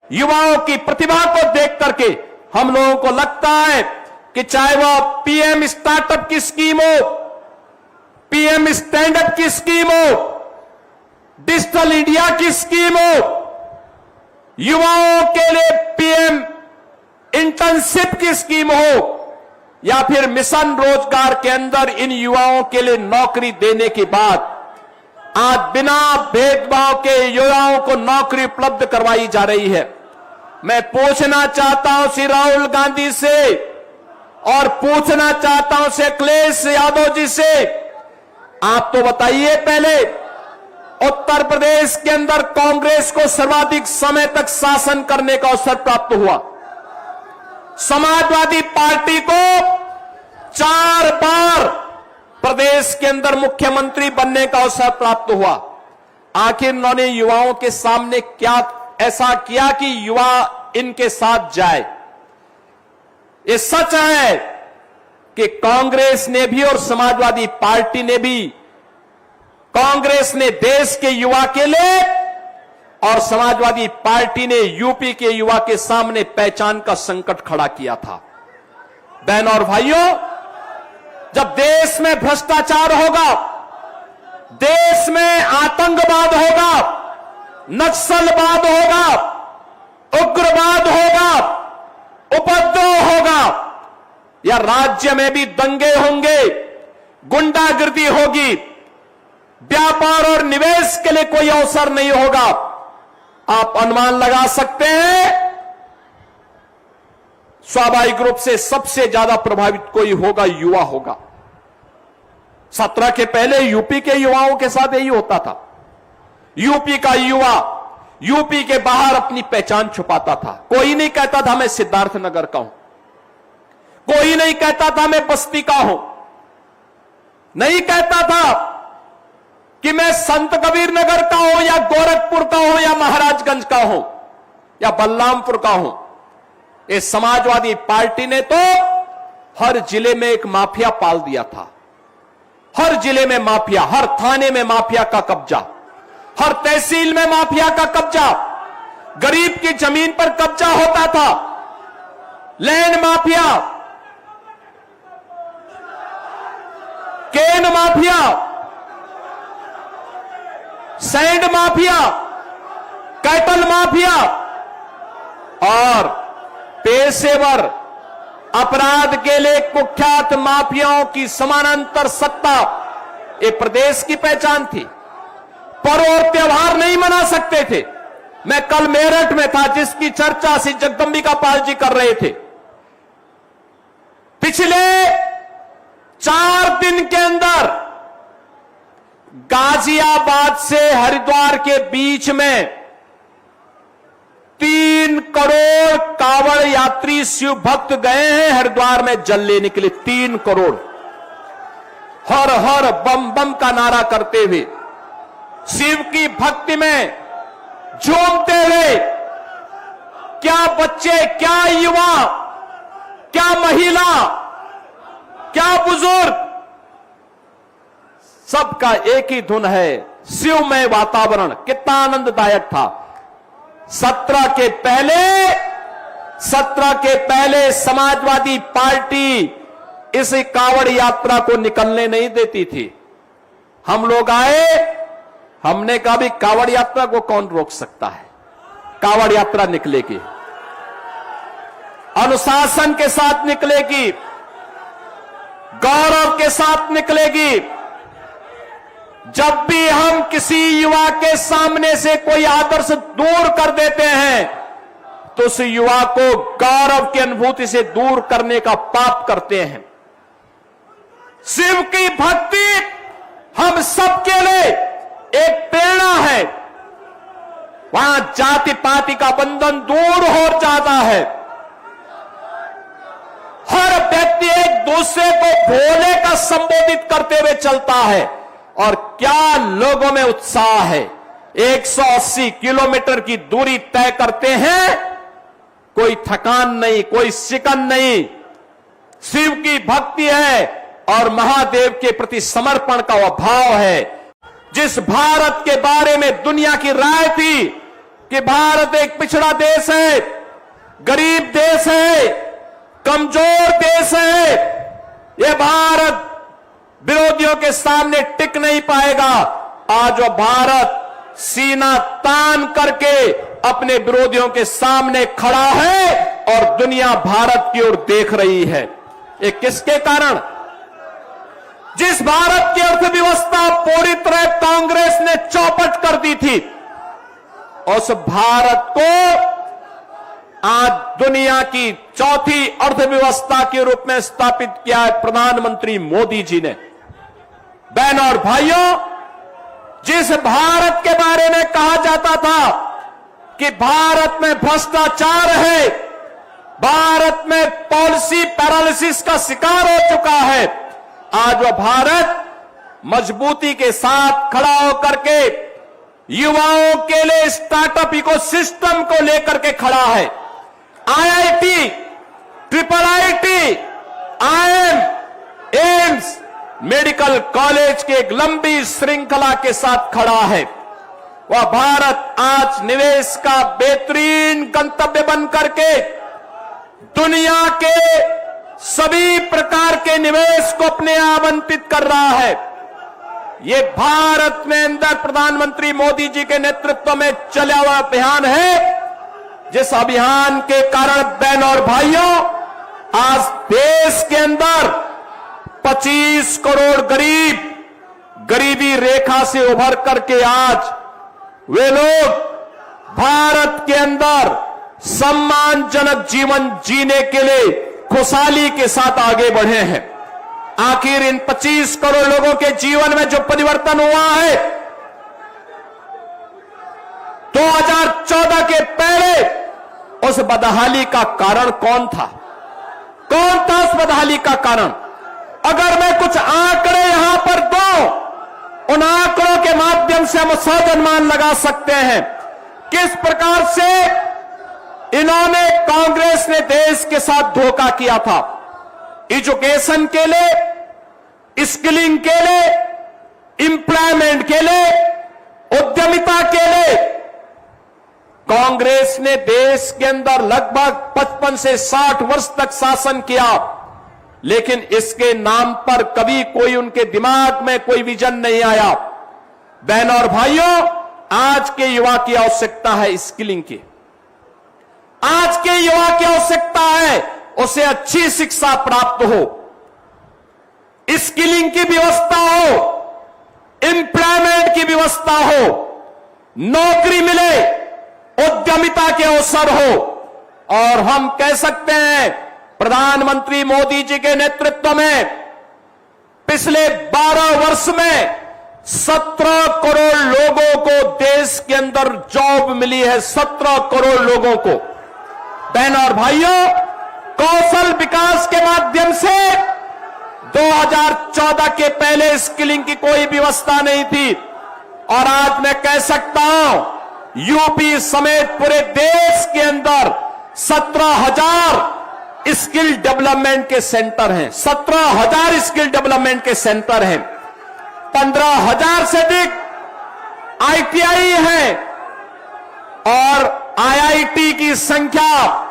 युवाओं की प्रतिभा को देख करके हम लोगों को लगता है कि चाहे वह पीएम स्टार्टअप की स्कीम हो, पीएम स्टैंड अप की स्कीम हो, डिजिटल इंडिया की स्कीम हो, युवाओं के लिए पीएम इंटर्नशिप की स्कीम हो, या फिर मिशन रोजगार के अंदर इन युवाओं के लिए नौकरी देने के बाद आज बिना भेदभाव के युवाओं को नौकरी उपलब्ध करवाई जा रही है। मैं पूछना चाहता हूं श्री राहुल गांधी से और पूछना चाहता हूं श्री अखिलेश यादव जी से, आप तो बताइए, पहले उत्तर प्रदेश के अंदर कांग्रेस को सर्वाधिक समय तक शासन करने का अवसर प्राप्त हुआ, समाजवादी पार्टी को 4 बार प्रदेश के अंदर मुख्यमंत्री बनने का अवसर प्राप्त हुआ। आखिर उन्होंने युवाओं के सामने क्या ऐसा किया कि युवा इनके साथ जाए? ये सच है कि कांग्रेस ने भी और समाजवादी पार्टी ने भी, कांग्रेस ने देश के युवा के लिए और समाजवादी पार्टी ने यूपी के युवा के सामने पहचान का संकट खड़ा किया था। बहनों और भाइयों, जब देश में भ्रष्टाचार होगा, देश में आतंकवाद होगा, नक्सलवाद होगा, उग्रवाद होगा, उपद्रव होगा, या राज्य में भी दंगे होंगे, गुंडागिर्दी होगी, व्यापार और निवेश के लिए कोई अवसर नहीं होगा, आप अनुमान लगा सकते हैं स्वाभाविक रूप से सबसे ज्यादा प्रभावित कोई होगा, युवा होगा। 17 के पहले यूपी के युवाओं के साथ यही होता था। यूपी का युवा यूपी के बाहर अपनी पहचान छुपाता था। कोई नहीं कहता था मैं सिद्धार्थनगर का हूं, कोई नहीं कहता था मैं बस्ती का हूं, नहीं कहता था कि मैं संत कबीर नगर का हूं या गोरखपुर का हूं या महाराजगंज का हूं या बलरामपुर का हूं। इस समाजवादी पार्टी ने तो हर जिले में एक माफिया पाल दिया था। हर जिले में माफिया, हर थाने में माफिया का कब्जा, हर तहसील में माफिया का कब्जा, गरीब की जमीन पर कब्जा होता था। Land mafia, cane mafia, sand mafia, cattle mafia और पेशेवर अपराध के लिए कुख्यात माफियाओं की समानांतर सत्ता, ये प्रदेश की पहचान थी। पर्व और त्योहार नहीं मना सकते थे। मैं कल मेरठ में था, जिसकी चर्चा श्री जगदंबिका पाल जी कर रहे थे। पिछले 4 दिन के अंदर गाजियाबाद से हरिद्वार के बीच में 3 करोड़ कांवड़ यात्री शिव भक्त गए हैं हरिद्वार में जल लेने के लिए। 3 करोड़, हर हर बम बम का नारा करते हुए, शिव की भक्ति में झूमते हुए। क्या बच्चे, क्या युवा, क्या महिला, क्या बुजुर्ग, सबका एक ही धुन है, शिवमय वातावरण। कितना आनंददायक था। 17 के पहले समाजवादी पार्टी इस कांवड़ यात्रा को निकलने नहीं देती थी। हम लोग आए, हमने कहा भी कांवड़ यात्रा को कौन रोक सकता है। कांवड़ यात्रा निकलेगी, अनुशासन के साथ निकलेगी, गौरव के साथ निकलेगी। जब भी हम किसी युवा के सामने से कोई आदर्श दूर कर देते हैं तो उस युवा को गौरव की अनुभूति से दूर करने का पाप करते हैं। शिव की भक्ति हम सबके लिए एक प्रेरणा है। वहां जाति पाति का बंधन दूर हो जाता है। हर व्यक्ति एक दूसरे को भोले का संबोधित करते हुए चलता है। और क्या लोगों में उत्साह है। 180 किलोमीटर की दूरी तय करते हैं, कोई थकान नहीं, कोई शिकन नहीं। शिव की भक्ति है और महादेव के प्रति समर्पण का वह भाव है। जिस भारत के बारे में दुनिया की राय थी कि भारत एक पिछड़ा देश है, गरीब देश है, कमजोर देश है, यह भारत विरोधियों के सामने टिक नहीं पाएगा। आज वह भारत सीना तान करके अपने विरोधियों के सामने खड़ा है और दुनिया भारत की ओर देख रही है। ये किसके कारण? जिस भारत की अर्थव्यवस्था पूरी तरह कांग्रेस ने चौपट कर दी थी, उस भारत को आज दुनिया की चौथी अर्थव्यवस्था के रूप में स्थापित किया है प्रधानमंत्री मोदी जी ने। बहनों और भाइयों, जिस भारत के बारे में कहा जाता था कि भारत में भ्रष्टाचार है, भारत में पॉलिसी पैरालिसिस का शिकार हो चुका है, आज वह भारत मजबूती के साथ खड़ा होकर के युवाओं के लिए स्टार्टअप इकोसिस्टम को लेकर के खड़ा है। IIT, triple IT, IIM, AIIMS, medical college की एक लंबी श्रृंखला के साथ खड़ा है। वह भारत आज निवेश का बेहतरीन गंतव्य बन करके दुनिया के सभी प्रकार के निवेश को अपने आवंटित कर रहा है। ये भारत में अंदर प्रधानमंत्री मोदी जी के नेतृत्व में चला हुआ अभियान है, जिस अभियान के कारण बहनों और भाइयों, आज देश के अंदर 25 करोड़ गरीब गरीबी रेखा से उभर करके आज वे लोग भारत के अंदर सम्मानजनक जीवन जीने के लिए खुशहाली के साथ आगे बढ़े हैं। आखिर इन 25 करोड़ लोगों के जीवन में जो परिवर्तन हुआ है, 2014 के पहले उस बदहाली का कारण कौन था? कौन था उस बदहाली का कारण? अगर मैं कुछ आंकड़े यहां पर दूं, उन आंकड़ों के माध्यम से हम सौ अनुमान लगा सकते हैं किस प्रकार से इन्होंने, कांग्रेस ने देश के साथ धोखा किया था। एजुकेशन के लिए, स्किलिंग के लिए, एम्प्लॉयमेंट के लिए, उद्यमिता के लिए कांग्रेस ने देश के अंदर लगभग 55 से 60 वर्ष तक शासन किया, लेकिन इसके नाम पर कभी कोई उनके दिमाग में कोई विजन नहीं आया। बहनों और भाइयों, आज के युवा की आवश्यकता है स्किलिंग की। आज के युवा की आवश्यकता है उसे अच्छी शिक्षा प्राप्त हो, स्किलिंग की व्यवस्था हो, एम्प्लॉयमेंट की व्यवस्था हो, नौकरी मिले, उद्यमिता के अवसर हो। और हम कह सकते हैं प्रधानमंत्री मोदी जी के नेतृत्व में पिछले 12 वर्ष में 17 करोड़ लोगों को देश के अंदर जॉब मिली है। 17 करोड़ लोगों को। बहनों और भाइयों, कौशल विकास के माध्यम से 2014 के पहले स्किलिंग की कोई व्यवस्था नहीं थी, और आज मैं कह सकता हूं यूपी समेत पूरे देश के अंदर 17,000 स्किल डेवलपमेंट के सेंटर हैं। 17,000 स्किल डेवलपमेंट के सेंटर हैं। 15,000 से अधिक आईटीआई हैं, और आईआईटी की संख्या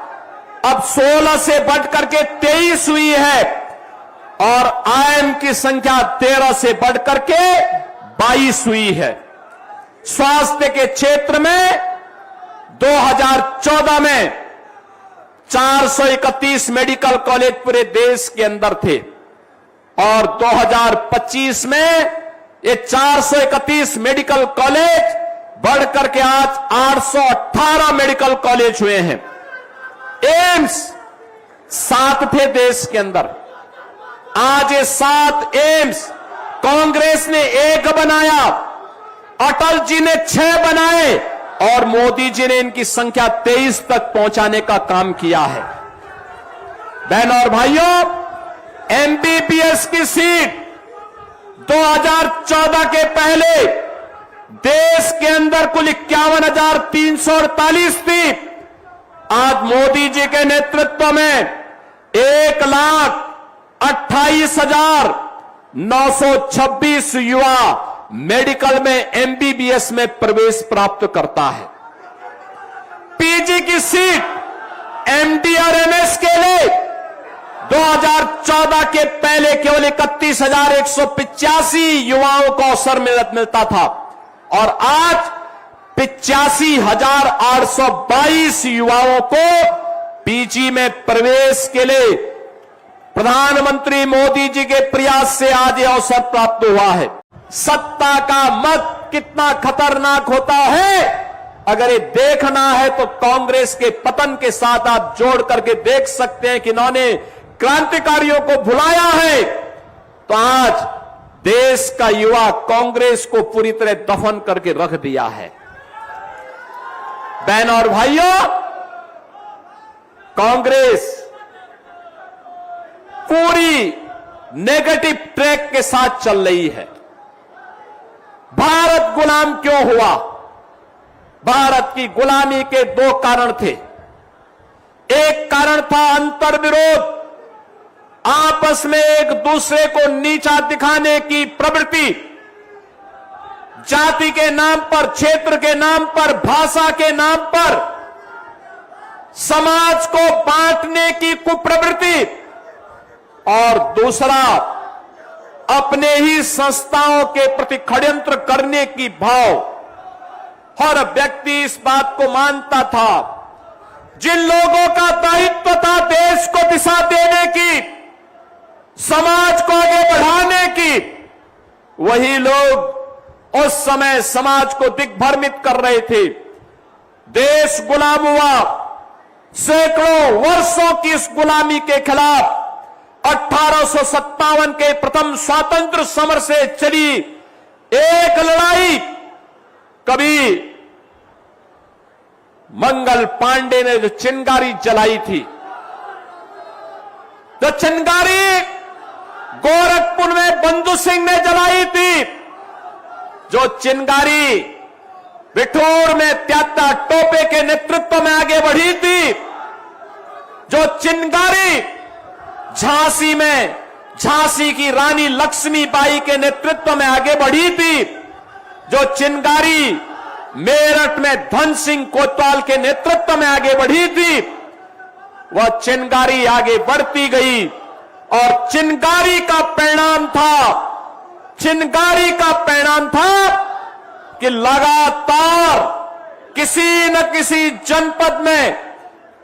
अब 16 से बढ़कर के 23 हुई है, और आईएम की संख्या 13 से बढ़कर के 22 हुई है। स्वास्थ्य के क्षेत्र में 2014 में 431 मेडिकल कॉलेज पूरे देश के अंदर थे, और 2025 में ये 431 मेडिकल कॉलेज बढ़कर के आज 818 मेडिकल कॉलेज हुए हैं। एम्स 7 थे देश के अंदर, आज ये 7 एम्स कांग्रेस ने 1 बनाया, अटल जी ने 6 बनाए, और मोदी जी ने इनकी संख्या 23 तक पहुंचाने का काम किया है। बहनों और भाइयों, एमबीबीएस की सीट 2014 के पहले देश के अंदर कुल 51,348 थी। आज मोदी जी के नेतृत्व में 1,28,926 युवा मेडिकल में एमबीबीएस में प्रवेश प्राप्त करता है। पीजी की सीट एमडी और एमएस के लिए 2014 के पहले केवल 31,185 युवाओं को अवसर मिलता था और आज 85,822 युवाओं को पीजी में प्रवेश के लिए प्रधानमंत्री मोदी जी के प्रयास से आज यह अवसर प्राप्त हुआ है। सत्ता का मत कितना खतरनाक होता है, अगर ये देखना है तो कांग्रेस के पतन के साथ आप जोड़ करके देख सकते हैं कि इन्होंने क्रांतिकारियों को भुलाया है, तो आज देश का युवा कांग्रेस को पूरी तरह दफन करके रख दिया है। बहन और भाइयों, कांग्रेस पूरी नेगेटिव ट्रैक के साथ चल रही है। भारत गुलाम क्यों हुआ? भारत की गुलामी के दो कारण थे। एक कारण था अंतर्विरोध, आपस में एक दूसरे को नीचा दिखाने की प्रवृत्ति, जाति के नाम पर, क्षेत्र के नाम पर, भाषा के नाम पर समाज को बांटने की कुप्रवृत्ति, और दूसरा अपने ही संस्थाओं के प्रति षड्यंत्र करने की भाव। हर व्यक्ति इस बात को मानता था, जिन लोगों का दायित्व था देश को दिशा देने की, समाज को आगे बढ़ाने की, वही लोग उस समय समाज को दिग्भ्रमित कर रहे थे। देश गुलाम हुआ। सैकड़ों वर्षों की इस गुलामी के खिलाफ 1857 के प्रथम स्वातंत्र समर से चली एक लड़ाई कभी मंगल पांडे ने जो चिंगारी जलाई थी, जो चिंगारी गोरखपुर में बंधु सिंह ने जलाई थी, जो चिंगारी बिठूर में त्यात्या टोपे के नेतृत्व में आगे बढ़ी थी, जो चिंगारी झांसी में झांसी की रानी लक्ष्मीबाई के नेतृत्व में आगे बढ़ी थी, जो चिंगारी मेरठ में धन सिंह कोतवाल के नेतृत्व में आगे बढ़ी थी, वह चिंगारी आगे बढ़ती गई और चिंगारी का परिणाम था कि लगातार किसी न किसी जनपद में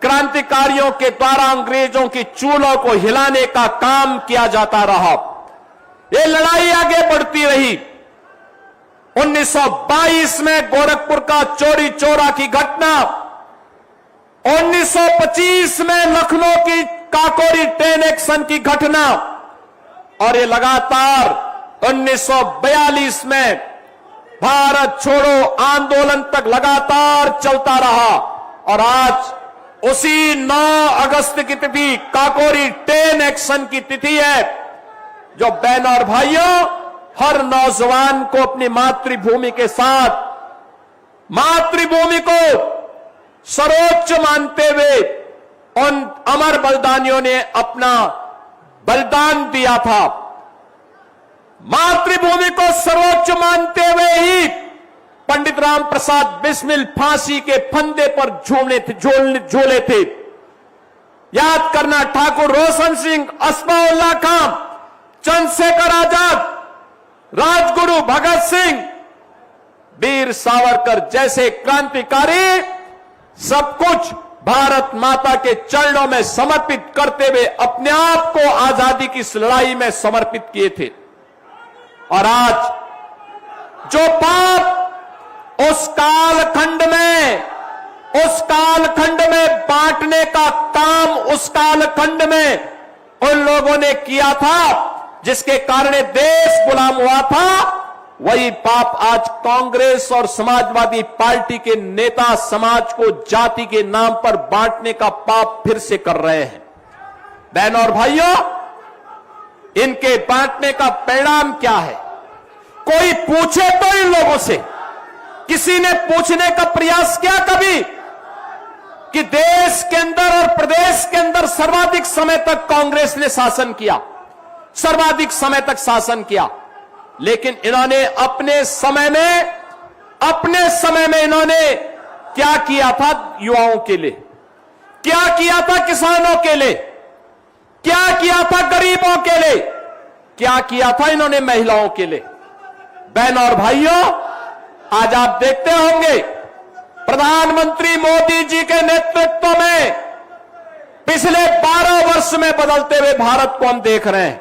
क्रांतिकारियों के द्वारा अंग्रेजों की चूलों को हिलाने का काम किया जाता रहा। ये लड़ाई आगे बढ़ती रही। 1922 में गोरखपुर का चोरी चोरा की घटना, 1925 में लखनऊ की काकोरी ट्रेन एक्शन की घटना, और ये लगातार 1942 में भारत छोड़ो आंदोलन तक लगातार चलता रहा। और आज उसी 9 अगस्त की तिथि काकोरी ट्रेन एक्शन की तिथि है, जो बहन और भाइयों, हर नौजवान को अपनी मातृभूमि के साथ, मातृभूमि को सर्वोच्च मानते हुए उन अमर बलिदानियों ने अपना बलिदान दिया था। मातृभूमि को सर्वोच्च मानते हुए ही पंडित राम प्रसाद बिस्मिल फांसी के फंदे पर झूले थे। याद करना, ठाकुर रोशन सिंह, अस्फाउल्लाह खां, चंद्रशेखर आजाद, राजगुरु भगत सिंह, वीर सावरकर जैसे क्रांतिकारी सब कुछ भारत माता के चरणों में समर्पित करते हुए अपने आप को आजादी की इस लड़ाई में समर्पित किए थे। और आज जो पाप उस कालखंड में बांटने का काम उस कालखंड में उन लोगों ने किया था, जिसके कारण देश गुलाम हुआ था, वही पाप आज कांग्रेस और समाजवादी पार्टी के नेता समाज को जाति के नाम पर बांटने का पाप फिर से कर रहे हैं। बहन और भाइयों, इनके बांटने का परिणाम क्या है? कोई पूछे तो इन लोगों से, किसी ने पूछने का प्रयास किया कभी कि देश के अंदर और प्रदेश के अंदर सर्वाधिक समय तक कांग्रेस ने शासन किया, सर्वाधिक समय तक शासन किया, लेकिन इन्होंने अपने समय में इन्होंने क्या किया था युवाओं के लिए, क्या किया था किसानों के लिए, क्या किया था गरीबों के लिए, क्या किया था इन्होंने महिलाओं के लिए। बहन और भाइयों, आज आप देखते होंगे प्रधानमंत्री मोदी जी के नेतृत्व में पिछले 12 वर्ष में बदलते हुए भारत को हम देख रहे हैं।